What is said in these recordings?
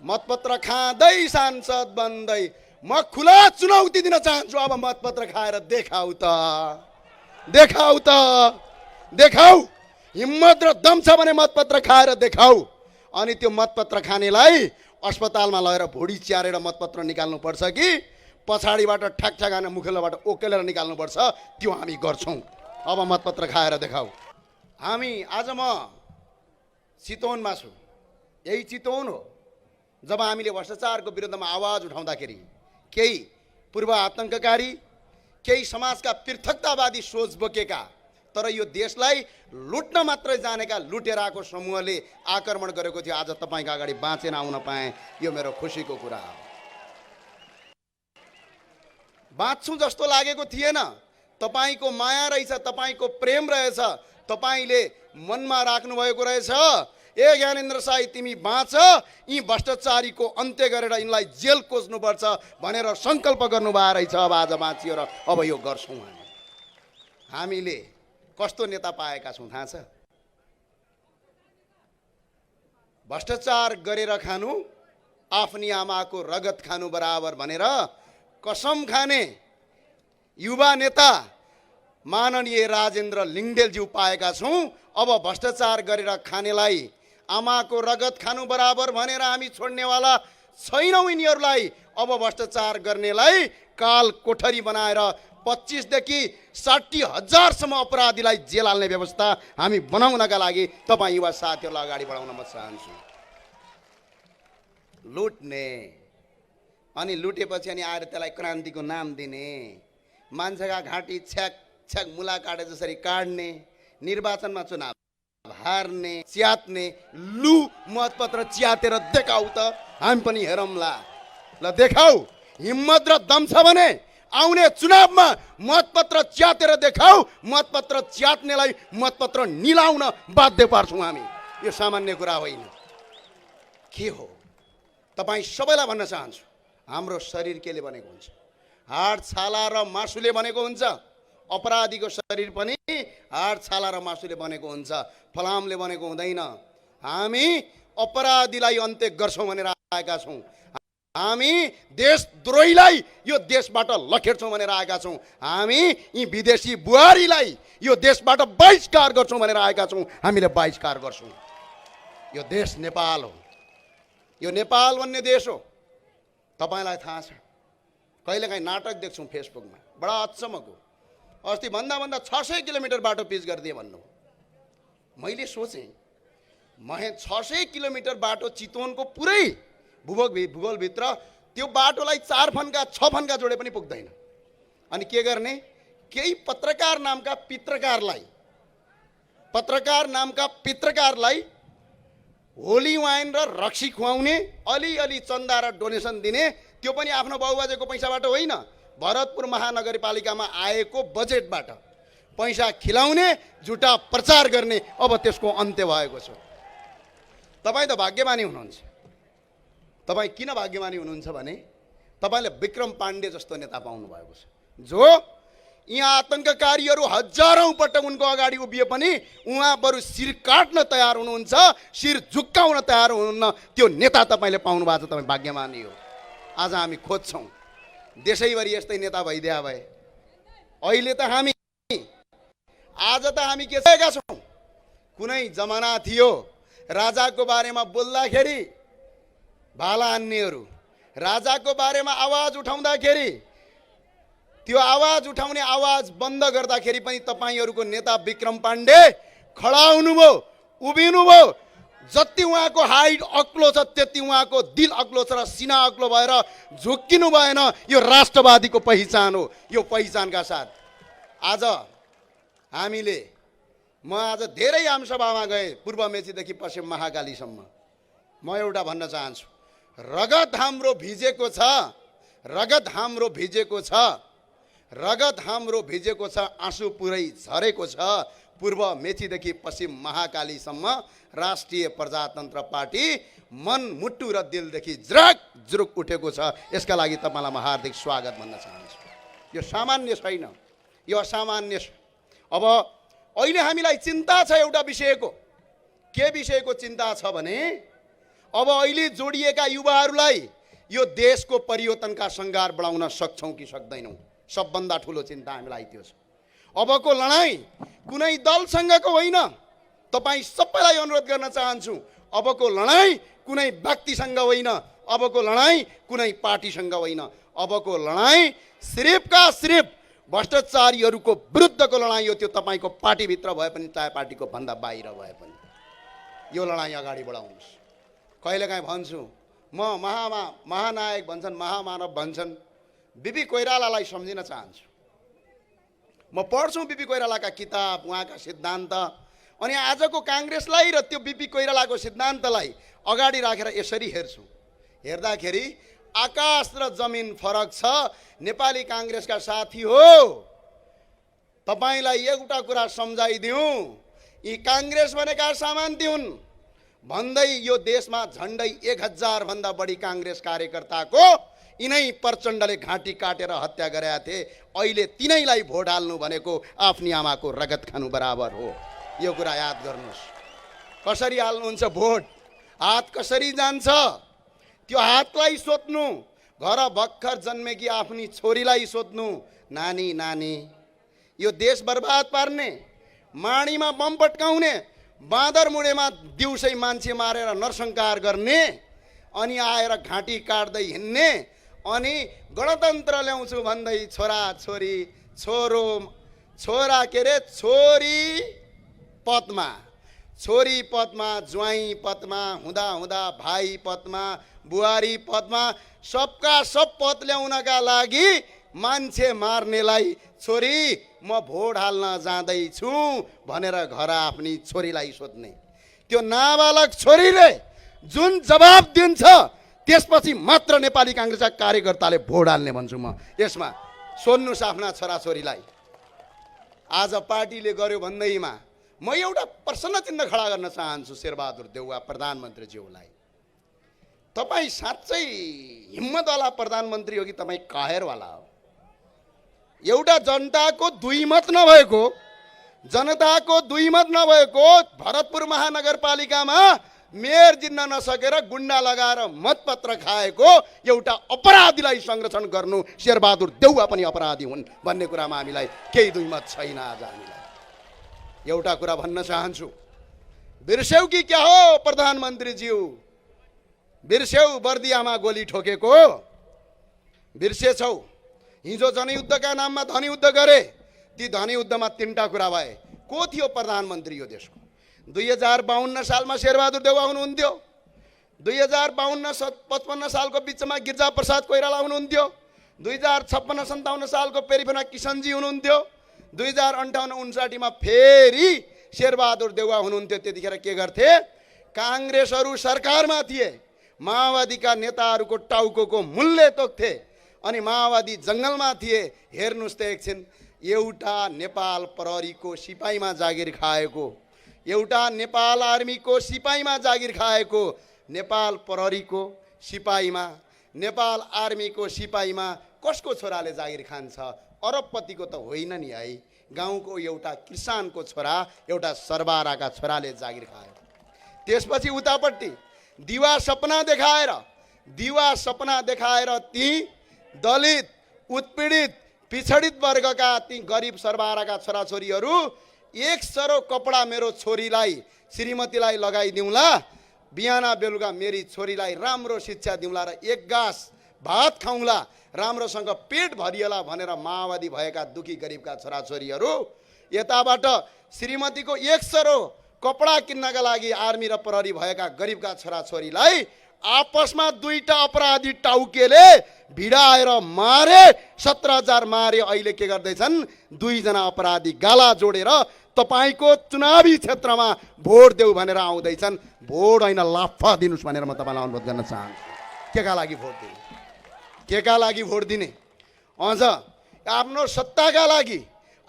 मतपत्र खाँदै सांसद बन्दै म खुला चुनौती दिन चाहन्छु। अब मतपत्र खाएर देखाऊ त, देखाऊ त, देखाऊ। हिम्मत र दम छ भने मतपत्र खाएर देखाऊ। अनि त्यो मतपत्र खानेलाई अस्पतालमा लगेर भुडी च्यारेर मतपत्र निकाल्नुपर्छ कि पछाडिबाट ठ्याकठ्याक मुखेलोबाट ओकेलेर निकाल्नुपर्छ, त्यो हामी गर्छौँ। अब मतपत्र खाएर देखाऊ। हामी आज म चितवनमा छु। यही चितवन हो जब हामीले भ्रष्टाचारको विरुद्धमा आवाज उठाउँदाखेरि केही पूर्व आतंककारी, केही समाजका पृथकतावादी सोच बोकेका तर यो देशलाई लुट्न मात्रै जानेका लुटेर आएको समूहले आक्रमण गरेको थियो। आज तपाईँको अगाडि बाँचेर आउन पाएँ, यो मेरो खुसीको कुरा हो। बाँच्छु जस्तो लागेको थिएन। तपाईँको माया रहेछ, तपाईँको प्रेम रहेछ, तपाईँले मनमा राख्नुभएको रहेछ। ए ज्ञानेन्द्र साई, तिमी बाँच, यी भ्रष्टाचारीको अन्त्य गरेर यिनलाई जेल कोच्नुपर्छ भनेर सङ्कल्प गर्नुभएको रहेछ। अब आज बाँचियो र अब यो गर्छौँ। हामीले कस्तो नेता पाएका छौँ थाहा छ? भ्रष्टाचार गरेर खानु आफ्नी आमाको रगत खानु बराबर भनेर कसम खाने युवा नेता माननीय राजेन्द्र लिङ्गदेलज्यू पाएका छौँ। अब भ्रष्टाचार गरेर खानेलाई आमाको रगत खानु बराबर भनेर हामी छोड्नेवाला छैनौँ यिनीहरूलाई। अब भ्रष्टाचार गर्नेलाई काल कोठरी बनाएर 25 देखि 60 हजारसम्म अपराधीलाई जेल हाल्ने व्यवस्था हामी बनाउनका लागि तपाईँ युवा साथीहरूलाई अगाडि बढाउन म चाहन्छु। लुट्ने अनि लुटेपछि अनि आएर त्यसलाई क्रान्तिको नाम दिने, मान्छेका घाँटी छ्याक छ्याक मुला काटे जसरी काट्ने, निर्वाचनमा चुनाव हार्ने, च्यात्ने, लु मतपत्र च्यातेर देखाऊ त, हामी पनि हेरौँला। ल देखाऊ, हिम्मत र दम छ भने आउने चुनावमा मतपत्र च्यातेर देखाऊ। मतपत्र च्यात्नेलाई मतपत्र निलाउन बाध्य पार्छौँ हामी। यो सामान्य कुरा होइन। के हो तपाईँ सबैलाई भन्न चाहन्छु, हाम्रो शरीर केले बनेको हुन्छ? हाड छाला र मासुले बनेको हुन्छ। अपराधीको शरीर पनि हाड छाला र मासुले बनेको हुन्छ, फलामले बनेको हुँदैन। हामी अपराधीलाई अन्त्य गर्छौँ भनेर आएका छौँ। हामी देशद्रोहीलाई यो देशबाट लखेड्छौँ भनेर आएका छौँ। हामी यी विदेशी बुहारीलाई यो देशबाट बहिष्कार गर्छौँ भनेर आएका छौँ। हामीले बहिष्कार गर्छौँ। यो देश नेपाल हो। यो नेपाल भन्ने देश हो। तपाईँलाई थाहा छ, कहिलेकाहीँ नाटक देख्छौँ फेसबुकमा, बडा अचम्मको। अस्ति भन्दा 600 किलोमिटर बाटो पिच गरिदिए भन्नु। मैले सोचेँ, 600 किलोमिटर बाटो चितवनको पुरै भूगोलभित्र त्यो बाटोलाई 4 फन्का 6 फन्का जोडे पनि पुग्दैन। अनि के गर्ने? केही पत्रकार नामका पित्रकारलाई होली वाइन र रक्सी खुवाउने, अलिअलि चन्दा र डोनेसन दिने, त्यो पनि आफ्नो बाबुबाजेको पैसाबाट होइन, भरतपुर महानगरपालिकामा आएको बजेटबाट पैसा खिलाउने, झुटा प्रचार गर्ने। अब त्यसको अन्त्य भएको छ। तपाईँ त भाग्यमानी हुनुहुन्छ। तपाईँ किन भाग्यमानी हुनुहुन्छ भने तपाईँले विक्रम पाण्डे जस्तो नेता पाउनु भएको छ, जो यहाँ आतंककारीहरू हजारौं पटक उनको अगाडि उभिए पनि उहाँ बरु शिर काट्न तयार हुनुहुन्छ, शिर झुक्काउन तयार हुनुहुन्न। त्यो नेता तपाईँले पाउनु भएको छ। तपाईँ भाग्यमानी हो। आज हामी खोज्छौँ, देशैभरि यस्तै नेता भइदिया भए। अहिले त हामी के गरेका छौँ? कुनै जमाना थियो राजाको बारेमा बोल्दाखेरि भाला हान्नेहरू, राजाको बारेमा आवाज उठाउँदाखेरि त्यो आवाज उठाउने आवाज बन्द गर्दाखेरि पनि तपाईँहरूको नेता विक्रम पाण्डे खडा हुनुभयो, उभिनुभयो। जति उहाँको हाइट अग्लो छ त्यति उहाँको दिल अग्लो छ र सिना अग्लो भएर झुक्किनु भएन। यो राष्ट्रवादीको पहिचान हो। यो पहिचानका साथ आज म आज धेरै आमसभामा गएँ, पूर्व मेचीदेखि पश्चिम महाकालीसम्म। म एउटा भन्न चाहन्छु, रगत हाम्रो भिजेको छ, रगत हाम्रो भिजेको छ, आँसु पुरै झरेको छ। पूर्व मेचीदेखि पश्चिम महाकालीसम्म राष्ट्रिय प्रजातन्त्र पार्टी मन, मुटु र दिलदेखि जुरुक उठेको छ। यसका लागि तपाईँलाई म हार्दिक स्वागत भन्न चाहन्छु। यो सामान्य छैन, यो असामान्य छ। अब अहिले हामीलाई चिन्ता छ एउटा विषयको। के विषयको चिन्ता छ भने अब अहिले जोडिएका युवाहरूलाई यो देशको परिवर्तनका सङ्घार बढाउन सक्छौँ कि सक्दैनौँ, सबभन्दा ठुलो चिन्ता हामीलाई त्यो छ। अबको लडाइँ कुनै दलसँगको होइन, तपाईँ सबैलाई अनुरोध गर्न चाहन्छु, अबको लडाइँ कुनै व्यक्तिसँग होइन, अबको लडाइँ कुनै पार्टीसँग होइन, अबको लडाइँ सिर्फका सिर्फ भ्रष्टाचारीहरूको विरुद्धको लडाइँ हो। त्यो तपाईँको पार्टीभित्र भए पनि चाहे पार्टीको भन्दा बाहिर भए पनि यो लडाइँ अगाडि बढाउनुहोस्। कहिलेकाहीँ भन्छु म महानायक भन्छन्, महामानव भन्छन्, बिपी कोइरालालाई सम्झिन चाहन्छु। म पढ्छु बिपी कोइरालाका किताब, उहाँका सिद्धान्त, अनि आजको काङ्ग्रेसलाई र त्यो बिपी कोइरालाको सिद्धान्तलाई अगाडि राखेर यसरी हेर्छु। हेर्दाखेरि आकाश र जमिन फरक छ। नेपाली काङ्ग्रेसका साथी हो, तपाईँलाई एउटा कुरा सम्झाइदिउँ, यी काङ्ग्रेस भनेका सामान्य हुन् भन्दै यो देशमा झन्डै 1000 भन्दा बढी काङ्ग्रेस कार्यकर्ताको यिनै प्रचण्डले घाँटी काटेर हत्या गरेका थिए। अहिले तिनैलाई भोट हाल्नु भनेको आफ्नी आमाको रगत खानु बराबर हो। यो कुरा याद गर्नुहोस्। कसरी हाल्नुहुन्छ भोट, हात कसरी जान्छ त्यो हातलाई सोध्नु, घर भर्खर जन्मेकी आफ्नी छोरीलाई सोध्नु, नानी नानी यो देश बर्बाद पार्ने, माडीमा बम पट्काउने, बाँदर मुडेमा दिउँसै मान्छे मारेर नरसंहार गर्ने, अनि आएर घाँटी काट्दै हिँड्ने, अनि गणतन्त्र ल्याउँछु भन्दै छोरा छोरी छोरा के अरे छोरी पदमा ज्वाइँ पदमा हुँदा हुँदा भाइ पदमा बुहारी पदमा सबका सब पद ल्याउनका लागि मान्छे मार्नेलाई छोरी म भोट हाल्न जाँदैछु भनेर घर आफ्नी छोरीलाई सोध्ने, त्यो नाबालक छोरीले जुन जवाब दिन्छ त्यसपछि मात्र नेपाली काङ्ग्रेसका कार्यकर्ताले भोट हाल्ने भन्छु म। यसमा सोध्नुहोस् आफ्ना छोराछोरीलाई। आज पार्टीले गर्यो भन्दैमा म एउटा प्रश्न चिन्ह खडा गर्न चाहन्छु शेरबहादुर देउवा प्रधानमन्त्रीज्यूलाई। तपाईँ साँच्चै हिम्मतवाला प्रधानमन्त्री हो कि तपाईँ काहेरवाला हो? एउटा जनताको दुई मत नभएको भरतपुर महानगरपालिकामा मेयर जित्न नसकेर गुन्डा लगाएर मतपत्र खाएको एउटा अपराधीलाई संरक्षण गर्नु शेरबहादुर देउवा पनि अपराधी हुन् भन्ने कुरामा हामीलाई केही दुई मत छैन। आज हामीलाई एउटा कुरा भन्न चाहन्छु, बिर्स्यौ कि क्या हो प्रधानमन्त्रीज्यू? बिर्स्यौ बर्दियामा गोली ठोकेको? बिर्सेछौ? हिजो जनयुद्धका नाममा धनीयुद्ध गरे, ती धनीयुद्धमा 3टा कुरा भए। को थियो प्रधानमन्त्री यो देशको? 2052 सालमा शेरबहादुर देउवा हुनुहुन्थ्यो, 2052-55 सालको बिचमा गिरिजा प्रसाद कोइराला हुनुहुन्थ्यो, 2056-57 सालको पेरिफेना किसनजी हुनुहुन्थ्यो, 2058-59 फेरि शेरबहादुर देउवा हुनुहुन्थ्यो। त्यतिखेर के गर्थे? काङ्ग्रेसहरू सरकारमा थिए, माओवादीका नेताहरूको टाउको मूल्य तोक्थे, अनि माओवादी जङ्गलमा थिए। हेर्नुहोस् त एकछिन, एउटा नेपाल प्रहरीको सिपाहीमा जागिर खाएको, एउटा नेपाल आर्मीको सिपाहीमा जागिर खाएको, नेपाल प्रहरीको सिपाहीमा, नेपाल आर्मीको सिपाहीमा कसको छोराले जागिर खान्छ? अरबपतिको त होइन नि है, गाउँको एउटा किसानको छोरा, एउटा सरबाराका छोराले जागिर खायो। त्यसपछि उतापट्टि दिवा सपना देखाएर ती दलित, उत्पीडित, पिछडित वर्गका ती गरिब सरबाराका छोराछोरीहरू एक सरो कपडा मेरो छोरीलाई, श्रीमतीलाई लगाइदिउँला, बिहान बेलुका मेरी छोरीलाई राम्रो शिक्षा दिउँला र एक गाँस भात खाउँला, राम्रोसँग पेट भरिएला भनेर माओवादी भएका दुखी गरिबका छोराछोरीहरू यताबाट श्रीमतीको एक सरो कपडा किन्नका लागि आर्मी र प्रहरी भएका गरिबका छोराछोरीलाई आपसमा 2टा अपराधी टाउकेले भिडाएर मारे, 17,000 मारे। अहिले के गर्दैछन्? 2 जना अपराधी गाला जोडेर तपाईको चुनावी क्षेत्रमा भोट देऊ भनेर आउँदैछन्। भोट होइन लाफा दिनुस् भनेर म तपाईलाई अनुरोध गर्न चाहन्छु। केका लागि भोट दिने? अझ आफ्नो सत्ताका लागि,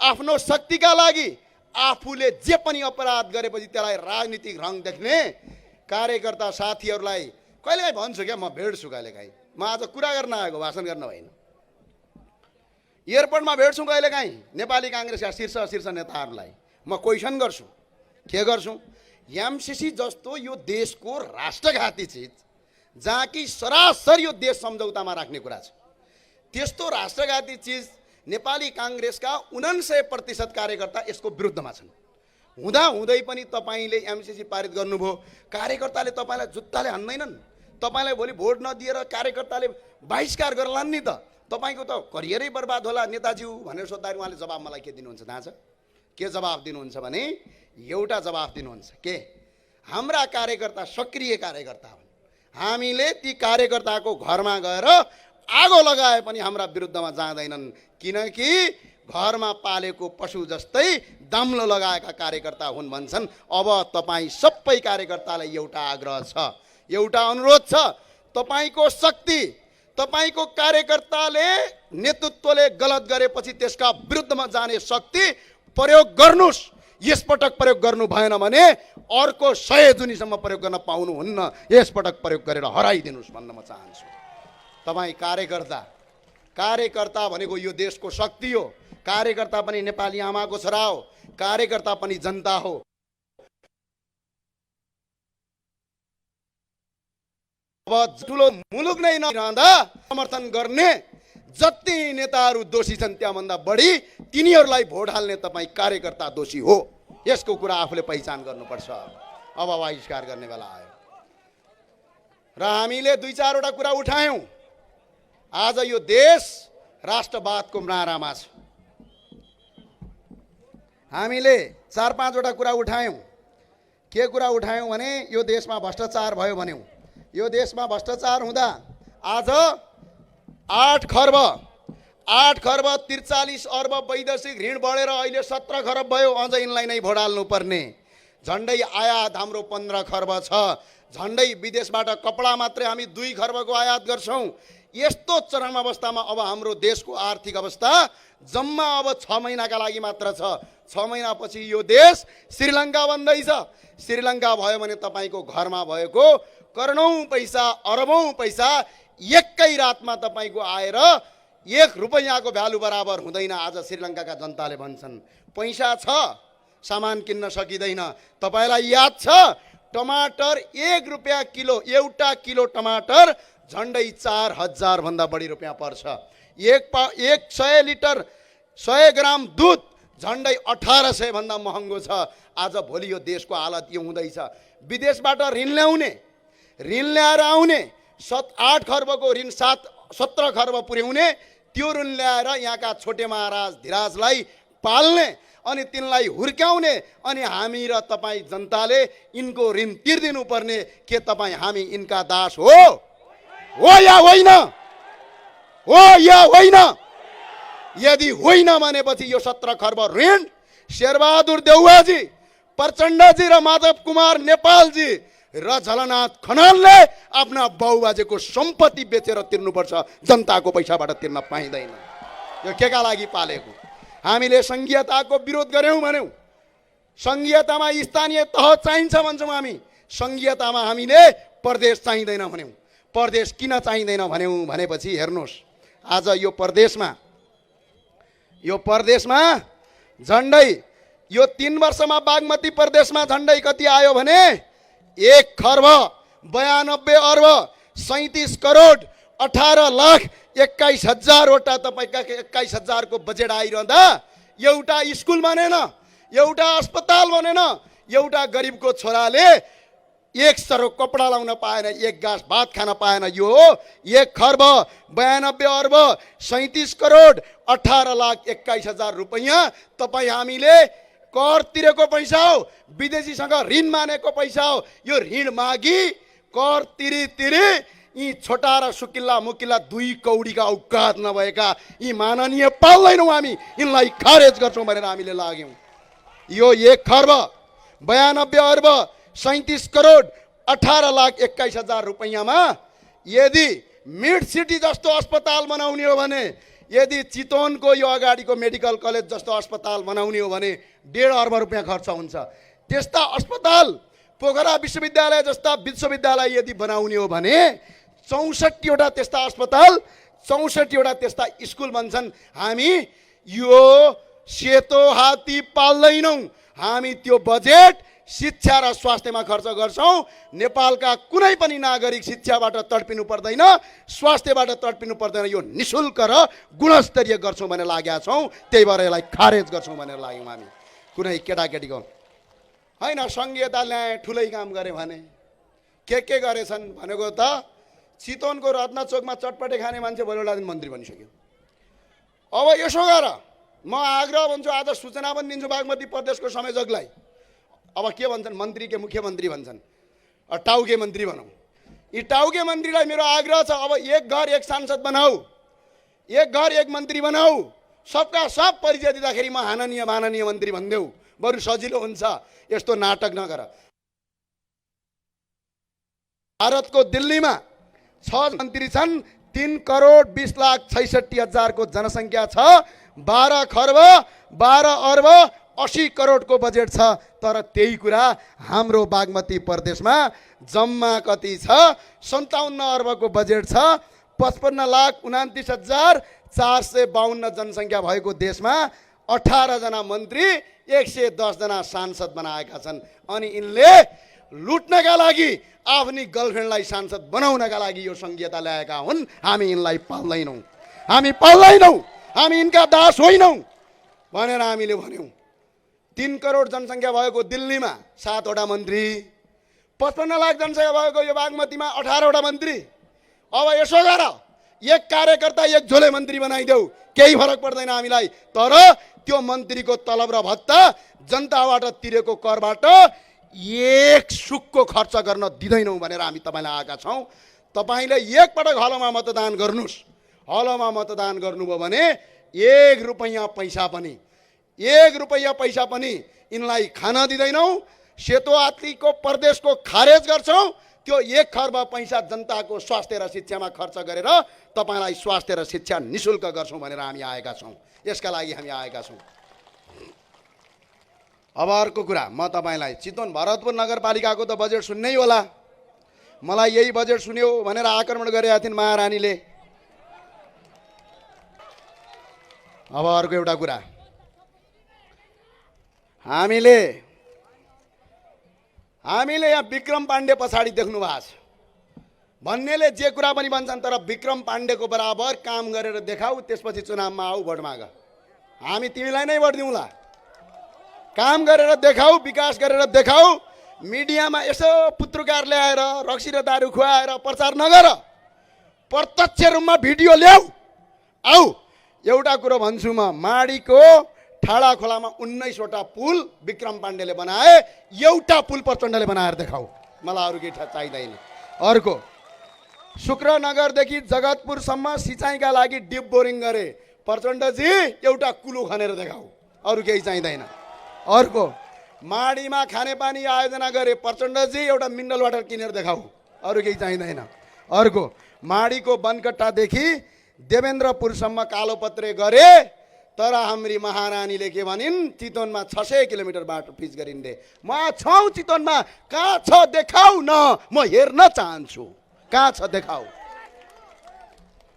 आफ्नो शक्तिका लागि आफूले जे पनि अपराध गरेपछि त्यसलाई राजनीतिक रङ देख्ने कार्यकर्ता साथीहरूलाई कहिलेकाहीँ भन्छु क्या, म भेट्छु कहिलेकाहीँ। म आज कुरा गर्न आएको, भाषण गर्न होइन। एयरपोर्टमा भेट्छु कहिलेकाहीँ नेपाली काङ्ग्रेसका शीर्ष नेताहरूलाई, म क्वेसन गर्छु। के गर्छु? एमसीसी जस्तो यो देशको राष्ट्रघाती चिज, जहाँ कि सरासर यो देश सम्झौतामा राख्ने कुरा छ, त्यस्तो राष्ट्रघाती चिज नेपाली काङ्ग्रेसका 99% कार्यकर्ता यसको विरुद्धमा छन्। हुँदा हुँदै पनि तपाईँले एमसीसी पारित गर्नुभयो। कार्यकर्ताले तपाईँलाई जुत्ताले हान्दैनन्। तपाईँलाई भोलि भोट नदिएर कार्यकर्ताले बहिष्कार गर्लान् नि त। तपाईँको त करियरै बर्बाद होला नेताज्यू भनेर सोद्धाखेरि उहाँले जवाब मलाई के दिनुहुन्छ थाहा छ? के जवाब दिनुहुन्छ भने एउटा जवाब दिनुहुन्छ के, हाम्रा कार्यकर्ता सक्रिय कार्यकर्ता हुन्, हामीले ती कार्यकर्ताको घरमा गएर आगो लगाए पनि हाम्रा विरुद्धमा जाँदैनन्, किनकि घरमा पालेको पशु जस्तै दाम्लो लगाएका कार्यकर्ता हुन् भन्छन्। अब तपाईँ सबै कार्यकर्तालाई एउटा आग्रह छ, एउटा अनुरोध छ, तपाईँको शक्ति, तपाईँको कार्यकर्ताले नेतृत्वले गलत गरेपछि त्यसका विरुद्धमा जाने शक्ति प्रयोग गर्नुस्। यसपटक प्रयोग गर्नु भएन भने अर्को 100 जुनीसम्म प्रयोग गर्न पाउनुहुन्न। यसपटक प्रयोग गरेर हराइदिनुस् भन्न म चाहन्छु। तपाईँ कार्यकर्ता भनेको यो देशको शक्ति हो। कार्यकर्ता पनि नेपाली आमाको छोरा हो। कार्यकर्ता पनि जनता हो। अब ठुलो मुलुक नै नरहँदा समर्थन गर्ने जति नेताहरू दोषी छन् त्यहाँभन्दा बढी तिनीहरूलाई भोट हाल्ने तपाईँ कार्यकर्ता दोषी हो। यसको कुरा आफूले पहिचान गर्नुपर्छ। अब बहिष्कार गर्ने बेला आयो र हामीले 2-4 कुरा उठायौँ। आज यो देश राष्ट्रवादको मुहारमा छ। हामीले 4-5 कुरा उठायौँ। के कुरा उठायौँ भने यो देशमा भ्रष्टाचार भयो भन्यौँ। यो देशमा भ्रष्टाचार हुँदा आज 8 खर्ब 43 अर्ब वैदेशिक ऋण बढेर अहिले 17 खरब भयो। अझ यिनलाई नै भोट हाल्नु पर्ने। झन्डै आयात हाम्रो 15 खर्ब छ। झन्डै विदेशबाट कपडा मात्रै हामी 2 खर्बको आयात गर्छौँ। यस्तो चरम अवस्थामा अब हाम्रो देशको आर्थिक अवस्था जम्मा अब 6 महिनाका लागि मात्र छ। 6 महिनापछि यो देश श्रीलङ्का बन्दैछ। श्रीलङ्का भयो भने तपाईँको घरमा भएको करोडौं पैसा, अरबौं पैसा एकै रातमा तपाईँको आएर 1 रुपैयाँको भ्यालु बराबर हुँदैन। आज श्रीलङ्काका जनताले भन्छन् पैसा छ, सामान किन्न सकिँदैन। तपाईँलाई याद छ टमाटर 1 रुपैयाँ किलो, एउटा किलो टमाटर झन्डै 4000 भन्दा बढी रुपियाँ पर्छ। 100 लिटर 100 ग्राम दुध झन्डै 1800 भन्दा महँगो छ। आज भोलि यो देशको हालत यो हुँदैछ। विदेशबाट ऋण ल्याएर आउने 8 खर्बको ऋण 17 खर्ब पुर्याउने, त्यो ऋण ल्याएर यहाँका छोटे महाराज धिराजलाई पाल्ने अनि तिनलाई हुर्काउने, अनि हामी र तपाईँ जनताले यिनको ऋण तिर्दिनु पर्ने। के तपाईँ हामी यिनका दास हो या होइन? हो या होइन? यदि होइन भनेपछि यो 17 खर्ब ऋण शेरबहादुर देउवाजी, प्रचण्डजी र माधव कुमार नेपालजी र झलनाथ खनालले आफ्ना बाउबाजेको सम्पत्ति बेचेर तिर्नुपर्छ। जनताको पैसाबाट तिर्न पाइँदैन। यो केका लागि पालेको? हामीले संघीयताको विरोध गर्यौं भन्यौं। संघीयतामा स्थानीय तह चाहिन्छ भन्छौँ हामी। संघीयतामा हामीले प्रदेश चाहिँदैन भन्यौं। प्रदेश किन चाहिँदैन भन्यौं भनेपछि हेर्नुहोस्, आज यो प्रदेशमा झन्डै यो 3 वर्षमा बागमती प्रदेशमा झन्डै कति आयो भने 1 खर्ब 92 अर्ब 37 करोड 18 लाख 21,000 वटा तपाईका 21,000 को बजेट आइरहँदा एउटा स्कुल बनेन, एउटा अस्पताल बनेन, एउटा गरिबको छोराले 1 सरो कपडा लाउन पाएन, 1 गाँस भात खान पाएन। यो 1 खर्ब 92 अर्ब 37 करोड 18 लाख 21,000 रुपैयाँ तपाईँ हामीले कर तिरेको पैसा हो। विदेशीसँग ऋण मानेको पैसा हो। यो ऋण मागी कर तिरी यी छोटा र सुकिल्ला मुकिल्ला 2 कौडीका औकात नभएका यी माननीय पाल्दैनौँ। हामी यिनलाई खारेज गर्छौँ भनेर हामीले लाग्यौँ। यो 1 खर्ब 92 अर्ब 37 करोड 18 लाख 21,000 रुपैयाँमा यदि मिड सिटी जस्तो अस्पताल बनाउने हो भने, यदि चितवनको यो अगाडिको मेडिकल कलेज जस्तो अस्पताल बनाउने हो भने 1.5 अर्ब रुपियाँ खर्च हुन्छ। त्यस्ता अस्पताल, पोखरा विश्वविद्यालय जस्ता विश्वविद्यालय यदि बनाउने हो भने 64 वटा त्यस्ता अस्पताल, 64 वटा त्यस्ता स्कुल बन्छन्। हामी यो सेतो हात्ती पाल्दैनौँ। हामी त्यो बजेट शिक्षा र स्वास्थ्यमा खर्च गर्छौँ। नेपालका कुनै पनि नागरिक शिक्षाबाट तडपिनु पर्दैन, स्वास्थ्यबाट तडपिनु पर्दैन। यो निशुल्क र गुणस्तरीय गर्छौँ भनेर लागेका छौँ। त्यही भएर यसलाई खारेज गर्छौँ भनेर लाग्यौँ हामी। कुनै केटाकेटीको होइन, सङ्घीयता ल्याए, ठुलै काम गरे भने के गरेछन् भनेको त चितवनको रत्नचोकमा चटपटे खाने मान्छे भोलिवटा दिन मन्त्री बनिसक्यो। अब यसो गर, म आग्रह भन्छु, आज सूचना पनि दिन्छु बागमती प्रदेशको संयोजकलाई। अब के भन्छन्, मन्त्री के मुख्यमन्त्री भन्छन्, टाउके मन्त्री भनौँ। यी टाउके मन्त्रीलाई मेरो आग्रह छ, अब एक घर एक सांसद बनाऊ, एक घर एक मन्त्री बनाऊ। सबका सब परिचय दिँदाखेरि म हाननीय माननीय मन्त्री भनिदेऊ, बरु सजिलो हुन्छ। यस्तो नाटक नगर। भारतको दिल्लीमा 6 मन्त्री छन्, 3,20,66,000 को जनसङ्ख्या छ, 12 खर्ब 12 अर्ब 80 करोडको बजेट छ। तर त्यही कुरा हाम्रो बागमती प्रदेशमा जम्मा कति छ? 57 अर्बको बजेट छ। 55,29,452 जनसङ्ख्या भएको देशमा 18 जना मन्त्री 110 जना सांसद बनाएका छन्। अनि यिनले लुट्नका लागि, आफ्नी गर्लफ्रेन्डलाई सांसद बनाउनका लागि यो संघीयता ल्याएका हुन्। हामी यिनलाई पाल्दैनौँ, हामी पाल्दैनौँ, हामी यिनका दास होइनौँ भनेर हामीले भन्यौँ। 3 करोड जनसङ्ख्या भएको दिल्लीमा 7 वटा मन्त्री, 55 लाख जनसङ्ख्या भएको यो बागमतीमा 18 वटा मन्त्री। अब यसो गर, एक कार्यकर्ता एक झोले मन्त्री बनाइदेऊ, केही फरक पर्दैन हामीलाई। तर त्यो मन्त्रीको तलब र भत्ता जनताबाट तिरेको करबाट एक सुकको खर्च गर्न दिँदैनौँ भनेर हामी तपाईँलाई आएका छौँ। तपाईँले एकपटक हलोमा मतदान गर्नुहोस्। हलोमा मतदान गर्नुभयो भने 1 रुपैयाँ पैसा पनि यिनलाई खान दिँदैनौँ। सेतो हात्तीको प्रदेशको खारेज गर्छौँ। त्यो 1 खर्ब पैसा जनताको स्वास्थ्य र शिक्षामा खर्च गरेर तपाईँलाई स्वास्थ्य र शिक्षा निशुल्क गर्छौँ भनेर हामी आएका छौँ। यसका लागि हामी आएका छौँ। अब अर्को कुरा, म तपाईँलाई चितवन भरतपुर नगरपालिकाको त बजेट सुन्नै होला। मलाई यही बजेट सुन्यो भनेर आक्रमण गरेका थिइन् महारानीले। अब अर्को एउटा कुरा, हामीले यहाँ विक्रम पाण्डे पछाडि देख्नु भएको छ। भन्नेले जे कुरा पनि भन्छन्, तर विक्रम पाण्डेको बराबर काम गरेर देखाऊ, त्यसपछि चुनावमा आऊ, भोट माग। हामी तिमीलाई नै भोट दिउँला। काम गरेर देखाऊ, विकास गरेर देखाऊ। मिडियामा यसो पुत्रकार ल्याएर रक्सी र दारू खुवाएर प्रचार नगर, प्रत्यक्ष रूपमा भिडियो ल्याऊ, आऊ। एउटा कुरो भन्छु म, माडीको ठाडा खोलामा 19 वटा पुल विक्रम पाण्डेले बनाए, एउटा पुल प्रचण्डले बनाएर देखाऊ। मलाई अरू केही चाहिँदैन। अर्को, शुक्रनगरदेखि जगतपुरसम्म सिँचाइका लागि डिप बोरिङ गरे, प्रचण्डजी एउटा कुलो खनेर देखाऊ, अरू केही चाहिँदैन। अर्को, माडीमा खानेपानी आयोजना गरे, प्रचण्डजी एउटा मिनरल वाटर किनेर देखाऊ, अरू केही चाहिँदैन। अर्को, माडीको बनकट्टादेखि देवेन्द्रपुरसम्म कालोपत्रे गरे, तर हाम्री महारानीले के भनिन्, चितवनमा 600 किलोमिटर बाटो पिच गरिन्दे। म छौँ चितवनमा, कहाँ छ देखाऊ न, म हेर्न चाहन्छु, कहाँ छ देखाऊ।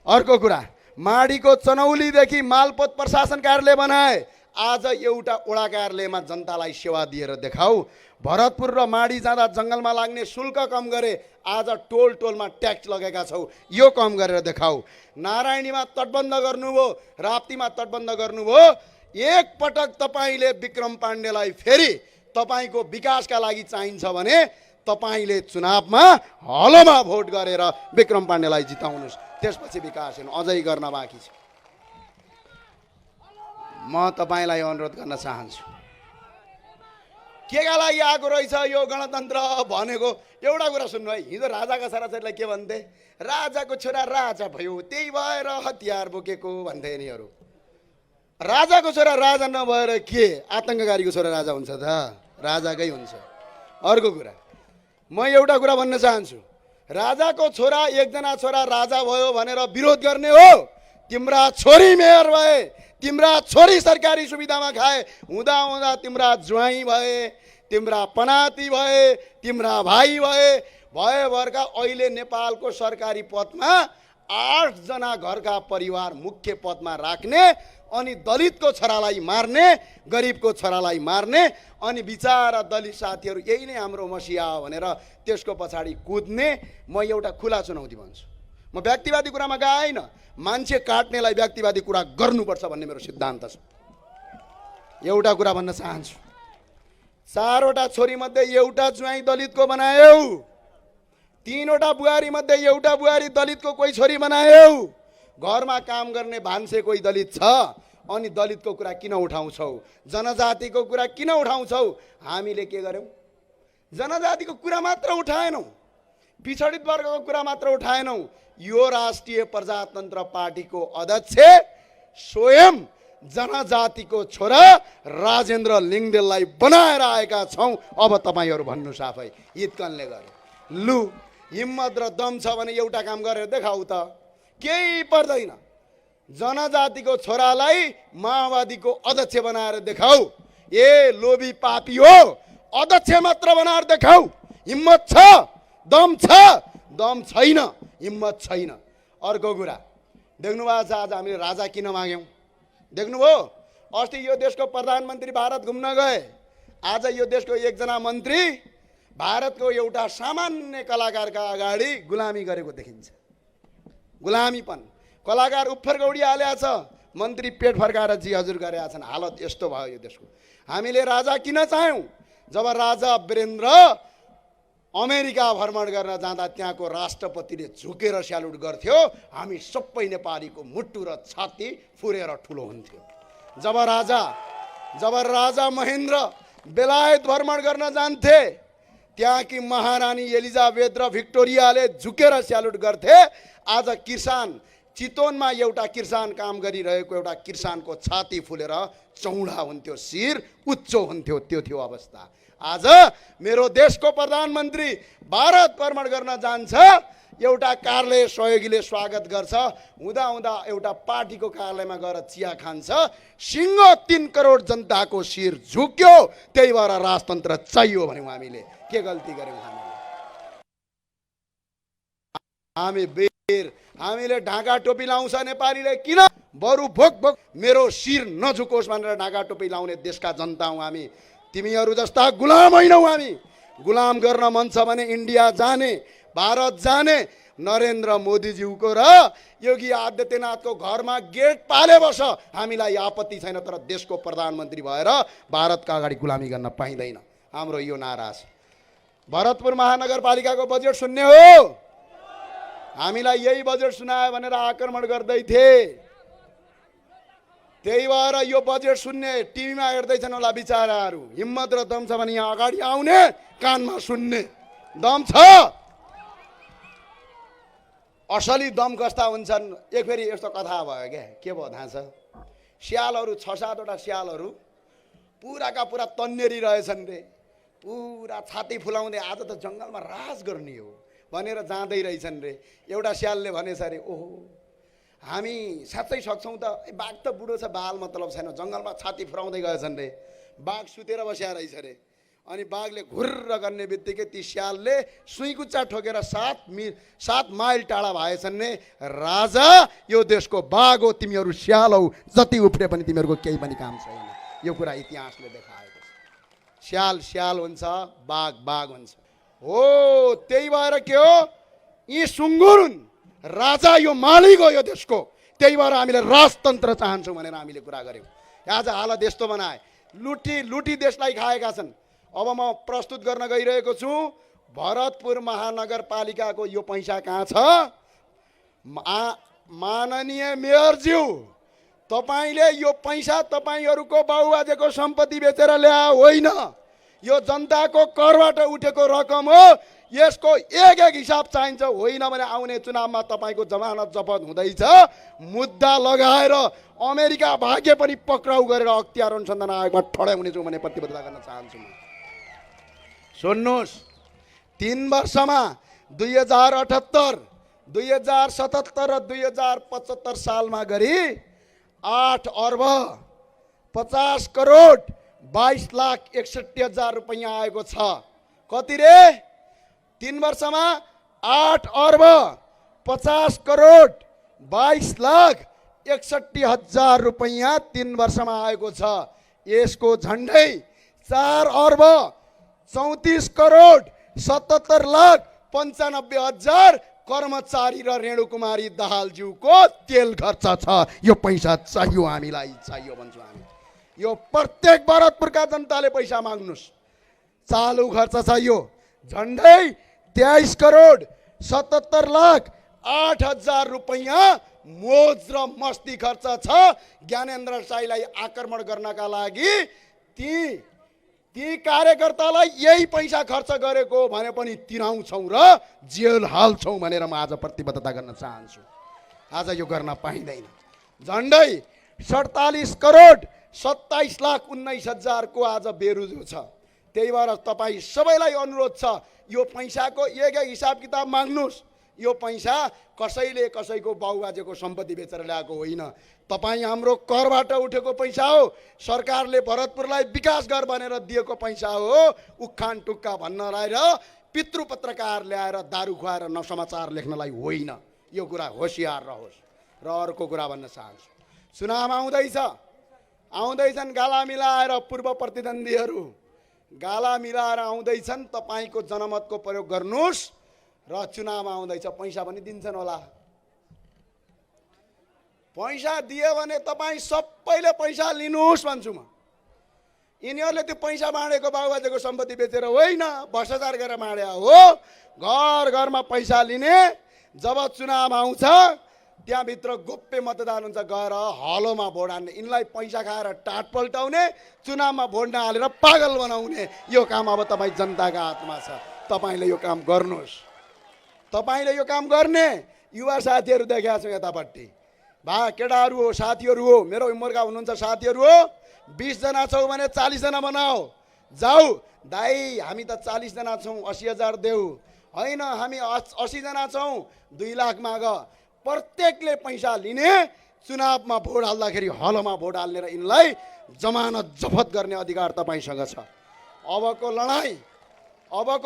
अर्को कुरा, माडीको चनौलीदेखि मालपोत प्रशासन कार्यालय बनाए, आज एउटा वडा कार्यालयमा जनतालाई सेवा दिएर देखाऊ। भरतपुर र माडी जाँदा जङ्गलमा लाग्ने शुल्क कम गरे, आज टोलमा ट्याक्स लगाएका छौ, यो कम गरेर देखाऊ। नारायणीमा तटबन्ध गर्नुभयो, राप्तीमा तटबन्ध गर्नुभयो। एक पटक तपाईँले विक्रम पाण्डेलाई फेरि तपाईँको विकासका लागि चाहिन्छ भने तपाईँले चुनावमा हलोमा भोट गरेर विक्रम पाण्डेलाई जिताउनुहोस्, त्यसपछि विकास हेर्नु। अझै गर्न बाँकी छ। म तपाईँलाई अनुरोध गर्न चाहन्छु, केका लागि आएको रहेछ यो गणतन्त्र भनेको? एउटा कुरा सुन्नु है, हिजो राजाका छोराछोरीलाई के भन्थे? राजाको छोरा राजा भयो, त्यही भएर हतियार बोकेको भन्थे यिनीहरू। राजाको छोरा राजा नभएर के आतङ्ककारीको छोरा राजा हुन्छ त? राजाकै हुन्छ। अर्को कुरा, म एउटा कुरा भन्न चाहन्छु, राजाको छोरा एकजना छोरा राजा भयो भनेर विरोध गर्ने हो? तिम्रा छोरी मेयर भए, तिम्रा छोरी सरकारी सुविधामा खाए, हुँदा हुँदा तिम्रा ज्वाइँ भए, तिम्रा पनाती भए, तिम्रा भाइ भए, भएभरका अहिले नेपालको सरकारी पदमा 8 जना घरका परिवार मुख्य पदमा राख्ने अनि दलितको छोरालाई मार्ने, गरिबको छोरालाई मार्ने, अनि बिचारा दलित साथीहरू यही नै हाम्रो मसिया हो भनेर त्यसको पछाडि कुद्ने। म एउटा खुला चुनौती भन्छु, म व्यक्तिवादी कुरामा गएन, मान्छे काट्नेलाई व्यक्तिवादी कुरा गर्नुपर्छ भन्ने मेरो सिद्धान्त छ। एउटा कुरा भन्न चाहन्छु, 4वटा छोरी मध्ये एउटा ज्वाइँ दलितको बनायौ, 3वटा बुहारी मध्ये एउटा बुहारी दलितको कोही छोरी बनायौ, घरमा काम गर्ने भान्से कोही दलित छ, अनि दलितको कुरा किन उठाउँछौ, जनजातिको कुरा किन उठाउँछौ? हामीले के गर्यौं? जनजातिको कुरा मात्र उठाएनौं, पिछडित वर्गको कुरा मात्र उठाएनौं। यो राष्ट्रिय प्रजातन्त्र पार्टीको अध्यक्ष स्वयं जनजातिको छोरा राजेन्द्र लिङ्गदेललाई बनाएर आएका छौं। अब तपाईहरु भन्नुस् आफै, हितकनले गरे। लु, हिम्मत र दम छ भने एउटा काम गरेर देखाऊ त, केही पर्दैन। जनजातिको छोरालाई माओवादीको अध्यक्ष बनाएर देखाऊ। ए लोभी पापी हो, अध्यक्ष मात्र बनाएर देखाऊ। हिम्मत छ, दम छ? दम छैन, हिम्मत छैन। अर्को कुरा देख्नुभएको छ, आज हामीले राजा किन माग्यौं? देख्नुभयो? अस्ति यो देशको प्रधानमन्त्री भारत घुम्न गए, आज यो देशको एकजना मन्त्री भारतको एउटा सामान्य कलाकारका अगाडि गुलामी गरेको देखिन्छ। गुलामीपन, कलाकार उफ्फर गौडी हालेको छ, मन्त्री पेट फर्काएर जी हजुर गरेका छन्। हालत यस्तो भयो यो देशको। हामीले राजा किन चाह्यौं? जब राजा वीरेन्द्र अमेरिका भ्रमण गर्न जाँदा त्यहाँको राष्ट्रपतिले झुकेर स्यालुट गर्थ्यो, हामी सबै नेपालीको मुटु र छाती फुरेर ठुलो हुन्थ्यो। जब राजा महेन्द्र बेलायत भ्रमण गर्न जान्थे, त्यहाँकी महारानी एलिजाबेथ र भिक्टोरियाले झुकेर स्यालुट गर्थे। आज किसान, चितवनमा एउटा किसान काम गरिरहेको एउटा किसानको छाती फुलेर चौडा हुन्थ्यो, शिर उच्च हुन्थ्यो। त्यो थियो अवस्था। आज मेरो देशको प्रधानमन्त्री भारत भ्रमण गर्न जान्छ, एउटा कार्यालय सहयोगीले स्वागत गर्छ, हुँदा हुँदा एउटा पार्टीको कार्यालयमा गएर चिया खान्छ, सिङ्गो 3 करोड जनताको शिर झुक्यो। त्यही भएर राजतन्त्र चाहियो भन्यौं। हामीले के गल्ती गर्यौं? हामीले ढाका टोपी लाउँछ नेपालीले, किन? बरु भोक भोक मेरो शिर नझुकोस् भनेर ढाका टोपी लाउने देशका जनता हौं हामी। तिमीहरू जस्ता गुलाम होइनौं हामी। गुलाम गर्न मन छ भने इन्डिया जाने, भारत जाने, नरेन्द्र मोदीज्यूको र योगी आदित्यनाथको घरमा गेट पाले बस, हामीलाई आपत्ति छैन। तर देशको प्रधानमन्त्री भएर भारतका अगाडि गुलामी गर्न पाइँदैन। हाम्रो यो नारा छ। भरतपुर महानगरपालिकाको बजेट शून्य हो, हामीलाई यही बजेट सुनायो भनेर आक्रमण गर्दै थिए। त्यही भएर यो बजेट सुन्ने टिभीमा हेर्दैछन् होला बिचाराहरू। हिम्मत र दम छ भने यहाँ अगाडि आउने, कानमा सुन्ने दम छ। असली दम कस्ता हुन्छन्? एक फेरि यस्तो कथा भयो क्या, के भयो थाहा छ? स्यालहरू 6-7वटा स्यालहरू पुराका पुरा तन्नेरी रहेछन् रे, पुरा छाती फुलाउँदै आज त जङ्गलमा राज गर्ने हो भनेर जाँदै रहेछन् रे। एउटा स्यालले भनेछ अरे, ओहो हामी साँच्चै सक्छौँ त? बाघ त बुढो छ, बाल मतलब छैन, जङ्गलमा छाती फुराउँदै गएछन् रे। बाघ सुतेर बस्या रहेछ रे। अनि बाघले घुर्र गर्ने बित्तिकै ती स्यालले सुइकुच्चा ठोकेर 7 माइल टाढा भएछन् रे। राजा, यो देशको बाघ हो, तिमीहरू स्याल हौ, जति उफ्रे पनि तिमीहरूको केही पनि काम छैन। यो कुरा इतिहासले देखाएको छ। स्याल स्याल हुन्छ, बाघ बाघ हुन्छ। हो, त्यही भएर के हो, यी सुँगुर हुन्, राजा यो मालिक हो यो देशको। त्यही भएर हामीले राजतन्त्र चाहन्छौँ भनेर हामीले कुरा गर्यौँ। आज हालत यस्तो बनाए, लुटी देशलाई खाएका छन्। अब म प्रस्तुत गर्न गइरहेको छु, भरतपुर महानगरपालिकाको यो पैसा कहाँ छ? माननीय मेयरज्यू, तपाईले यो पैसा तपाईहरूको बाबुबाजेको सम्पत्ति बेचेर ल्याए होइन, यो जनताको करबाट उठेको रकम हो। यसको एक हिसाब चाहिन्छ। होइन भने आउने चुनावमा तपाईको जमानत जफत हुँदैछ, मुद्दा लगाएर अमेरिका भाग्य पनि पक्राउ गरेर अख्तियार अनुसन्धान आयोगमा ठडाउनेछु भन्ने प्रतिबद्धता गर्न चाहन्छु। सुन्नुहोस्, 3 वर्षमा 2078, 2077 र 2075 सालमा गरी 8 अर्ब 50 करोड 22,61,000 रुपैयाँ आएको छ। कति रे? 3 वर्षमा 8 अर्ब 50 करोड 22 लाख 61,000 रुपैयाँ 3 वर्षमा आएको छ। यसको झन्डै 4 अर्ब 34 करोड 77 लाख 95,000 कर्मचारी र रेणुकुमारी दाहालज्यूको तेल खर्च छ। यो पैसा चाहियो, हामीलाई चाहियो भन्छौँ हामी। यो प्रत्येक भरतपुरका जनताले पैसा माग्नुस्, चालु खर्च चाहियो। झन्डै 23 करोड 77 लाख 8,000 रुपैयाँ मोज र मस्ती खर्च छ। ज्ञानेन्द्र साईलाई आक्रमण गर्नका लागि ती कार्यकर्तालाई यही पैसा खर्च गरेको भने पनि तिराउँछौँ र जेल हाल्छौँ भनेर म आज प्रतिबद्धता गर्न चाहन्छु। आज यो गर्न पाइँदैन। झन्डै 47 करोड 27 लाख 19,000 को आज बेरुजु छ। त्यही भएर तपाईँ सबैलाई अनुरोध छ, यो पैसाको एक हिसाब किताब माग्नुस्। यो पैसा कसैले कसैको बाउबाजेको सम्पत्ति बेचेर ल्याएको होइन। तपाईँ हाम्रो करबाट उठेको पैसा हो। सरकारले भरतपुरलाई विकास गर भनेर दिएको पैसा हो। उखान टुक्का भन्नलाई र पितृ पत्रकार ल्याएर दारू खुवाएर नसमाचार लेख्नलाई होइन। यो कुरा होसियार रहोस्। र अर्को कुरा भन्न चाहन्छु, चुनाव आउँदैछन् गाला मिलाएर पूर्व प्रतिद्वन्दीहरू गाला मिलाएर आउँदैछन्। तपाईँको जनमतको प्रयोग गर्नुहोस् र चुनाव आउँदैछ, पैसा पनि दिन्छन् होला। पैसा दियो भने तपाईँ सबैले पैसा लिनुहोस् भन्छु म। यिनीहरूले त्यो पैसा बाँडेको बाबुबाजेको सम्पत्ति बेचेर होइन, भ्रष्टाचार गरेर बाँडे हो। घर घरमा पैसा लिने, जब चुनाव आउँछ त्यहाँभित्र गोप्य मतदान हुन्छ, गएर हलोमा भोट हाल्ने। यिनलाई पैसा खाएर टाट पल्टाउने, चुनावमा भोट नहालेर पागल बनाउने, यो काम अब तपाईँ जनताका हातमा छ। तपाईँले यो काम गर्नुहोस्। तपाईँले यो काम गर्ने युवा साथीहरू देखेका छौँ यतापट्टि। केटाहरू हो, साथीहरू हो, मेरो उमेरका हुनुहुन्छ साथीहरू हो। 20 जना छौँ भने 40 जना बनाऊ। जाऊ दाई, हामी त 40 जना छौँ, 80,000 देऊ। होइन, हामी 80 जना छौँ, 2 लाख माग। प्रत्येकले पैसा लिने, चुनावमा भोट हाल्दाखेरि हलमा भोट हाल्ने र यिनलाई जमानत जफत गर्ने अधिकार तपाईँसँग छ। अबको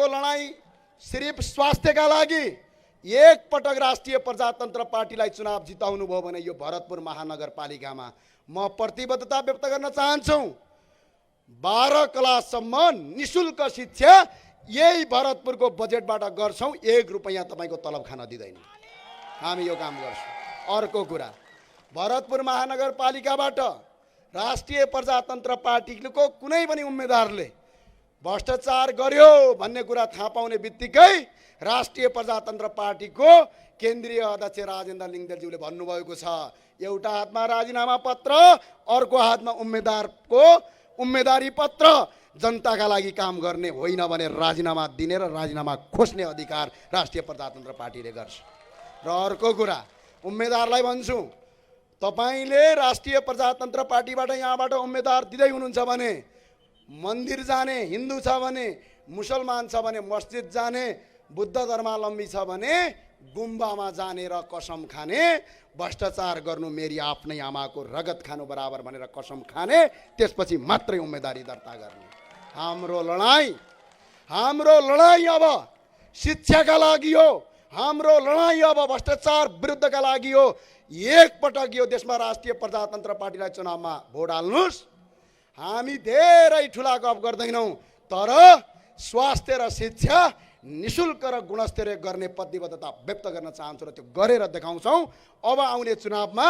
लडाइँ सिर्फ स्वास्थ्यका लागि एक पटक राष्ट्रिय प्रजातन्त्र पार्टीलाई चुनाव जिताउनु भयो भने यो भरतपुर महानगरपालिकामा म प्रतिबद्धता व्यक्त गर्न चाहन्छु। 12 क्लाससम्म निशुल्क शिक्षा यही भरतपुरको बजेटबाट गर्छौँ। 1 रुपैयाँ तपाईँको तलब खान दिँदैन। हामी यो काम गर्छौँ। अर्को कुरा, भरतपुर महानगरपालिकाबाट राष्ट्रिय प्रजातन्त्र पार्टीको कुनै पनि उम्मेदवारले भ्रष्टाचार गर्यो भन्ने कुरा थाहा पाउने बित्तिकै राष्ट्रिय प्रजातन्त्र पार्टीको केन्द्रीय अध्यक्ष राजेन्द्र लिङ्गदेलज्यूले भन्नुभएको छ, एउटा हातमा राजीनामा पत्र, अर्को हातमा उम्मेदवारको उम्मेदवारी पत्र। जनताका लागि काम गर्ने होइन भने राजीनामा दिने र राजीनामा खोज्ने अधिकार राष्ट्रिय प्रजातन्त्र पार्टीले गर्छ। र अर्को कुरा, उम्मेदवारलाई भन्छु, तपाईँले राष्ट्रिय प्रजातन्त्र पार्टीबाट यहाँबाट उम्मेदवार दिँदै हुनुहुन्छ भने मन्दिर जाने, हिन्दू छ भने, मुसलमान छ भने मस्जिद जाने, बुद्ध धर्मावलम्बी छ भने गुम्बामा जाने र कसम खाने, भ्रष्टाचार गर्नु मेरी आफ्नै आमाको रगत खानु बराबर भनेर कसम खाने, त्यसपछि मात्रै उम्मेदवारी दर्ता गर्ने। हाम्रो लडाइँ अब शिक्षाका लागि हो। हाम्रो लडाइँ अब भ्रष्टाचार विरुद्धका लागि हो। एक पटक यो देशमा राष्ट्रिय प्रजातन्त्र पार्टीलाई चुनावमा भोट हाल्नुहोस्। हामी धेरै ठुला गफ गर्दैनौँ, तर स्वास्थ्य र शिक्षा निशुल्क र गुणस्तरीय गर्ने प्रतिबद्धता व्यक्त गर्न चाहन्छु र त्यो गरेर देखाउँछौँ। अब आउने चुनावमा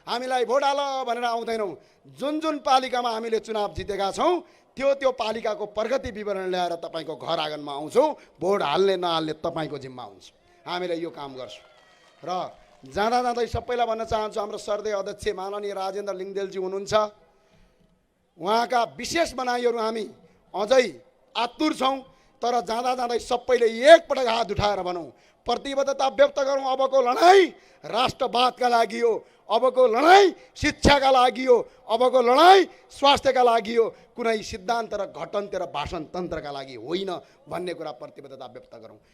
हामीलाई भोट हाल भनेर आउँदैनौँ। जुन पालिकामा हामीले चुनाव जितेका छौँ त्यो पालिकाको प्रगति विवरण ल्याएर तपाईँको घर आँगनमा आउँछौँ। भोट हाल्ने नहाल्ने तपाईँको जिम्मा हुन्छ। हामीले यो काम गर्छौँ। र जाँदै सबैलाई भन्न चाहन्छु, हाम्रो सर्दै अध्यक्ष माननीय राजेन्द्र लिङ्गदेलजी हुनुहुन्छ, उहाँका विशेष बनाइहरू हामी अझै आतुर छौँ। तर जाँदै सबैले एकपटक हात उठाएर भनौँ, प्रतिबद्धता व्यक्त गरौँ। अबको लडाइँ राष्ट्रवादका लागि हो, अबको लडाइँ शिक्षाका लागि हो, अबको लडाइँ स्वास्थ्यका लागि हो, कुनै सिद्धान्त र घटन्त र भाषण तन्त्रका लागि होइन भन्ने कुरा प्रतिबद्धता व्यक्त गरौँ।